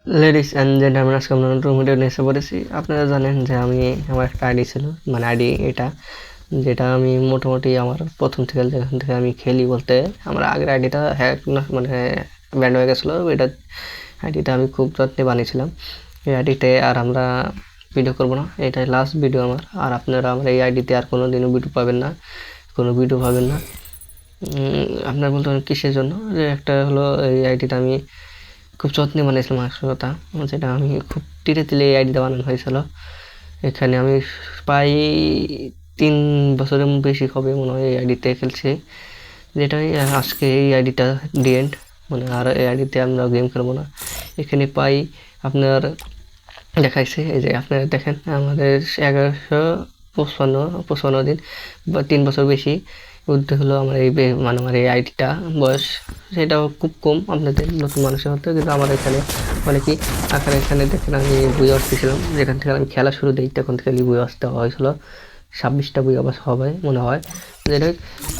Ladies and gentleman, আজকে আমরা নতুন ভিডিও নিয়ে এসে পড়েছি। আপনারা জানেন যে আমার একটা আইডি ছিল, মানে আইডি এটা, যেটা আমি মোটামুটি আমার প্রথম থেকে যেখান থেকে আমি খেলি বলতে আমার আগের আইডিটা হ্যাক মানে ব্যান্ড হয়ে গেছিলো। আইডিটা আমি খুব যত্নে বানিয়েছিলাম। এই আইডিতে আর আমরা ভিডিও করবো না, এটাই লাস্ট ভিডিও আমার। আর আপনারা আমার এই আইডিতে আর কোনো দিনও ভিডিও পাবেন না, কোনো ভিডিও পাবেন না। আপনারা বলতে পারেন কিসের জন্য, যে একটা হলো এই আইডিটা আমি খুব যত্নে বানিয়েছিলাম আসল কথা, যেটা আমি খুব তিলে তিলে এই আইডিটা বানানো হয়েছিল। এখানে আমি প্রায় 3 বছরের বেশি হবে মনে হয় এই আইডিতে খেলছি, যেটাই আজকে এই আইডিটা ডিএন্ড, মানে আর এই আইডিতে আমরা গেম খেলবো না। এখানে পাই আপনার দেখাইছে, এই যে আপনারা দেখেন আমাদের 1155 দিন বা 3 বছর বেশি উর্ধে হলো আমার এই মানে আমার এই আইডিটা বয়স। সেটাও খুব কম আপনাদের নতুন মানুষের হতো, কিন্তু আমার এখানে মানে কি আকার এখানে দেখেন আমি বই আসতেছিলাম, যেখান থেকে আমি খেলা শুরু দিই তখন থেকে বই আসতে হয়েছিল। 26টা বই আবার হবে মনে হয়। যেটা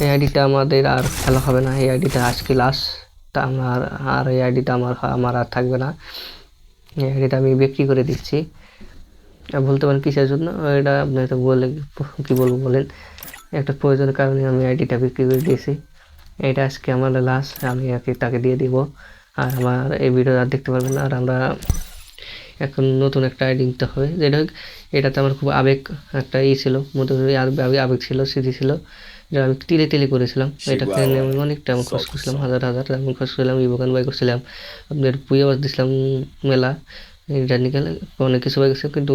এই আইডিটা আমাদের আর খেলা হবে না, এই আইডিটা আজকে লাস্ট। তা আমার আর এই আইডিটা আমার আর থাকবে না, এই আইডিটা আমি বিক্রি করে দিচ্ছি। বলতে পারেন কিসের জন্য, এটা আপনাকে বলে কি বলবো বলেন, একটা প্রয়োজনের কারণে আমি আইডিটা বিক্রি করে দিয়েছি। এটা আজকে আমার লাস্ট, আমি আর কি তাকে দিয়ে দিব। আর আমার এই ভিডিও আর দেখতে পারবেন না। আর আমরা এখন নতুন একটা আইডি নিতে হবে, যেটা হোক এটাতে আমার খুব আবেগ একটা ছিল, মোটামুটি আবেগ ছিল, স্মৃতি ছিল, যেটা আমি তিলে তিলে করেছিলাম। এটাকে আমি অনেক টাইম খরচ করছিলাম, হাজার হাজার টাকা খরচ করছিলাম, ইবোকান বাই করছিলাম, আপনার পুজো বাস দিছিলাম মেলা, এটা নিয়ে অনেক কিছু হয়ে গেছে। কিন্তু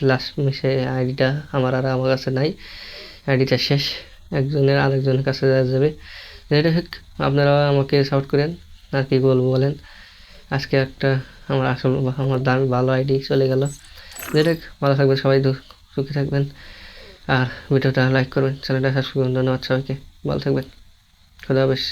লাস্ট মিশে আইডিটা আমার কাছে নাই, আইডিটা শেষ, একজনের আরেকজনের কাছে যাবে। যেটা হোক আপনারা আমাকে সাপোর্ট করেন, আর কি বলবো বলেন। আজকে একটা আমার দামি ভালো আইডি চলে গেল। যেটা হোক, ভালো থাকবেন সবাই, সুখী থাকবেন, আর ভিডিওটা লাইক করবেন, চ্যানেলটা সাবস্ক্রাইব করবেন। ধন্যবাদ সবাইকে, ভালো থাকবেন, খোদা হাফেজ।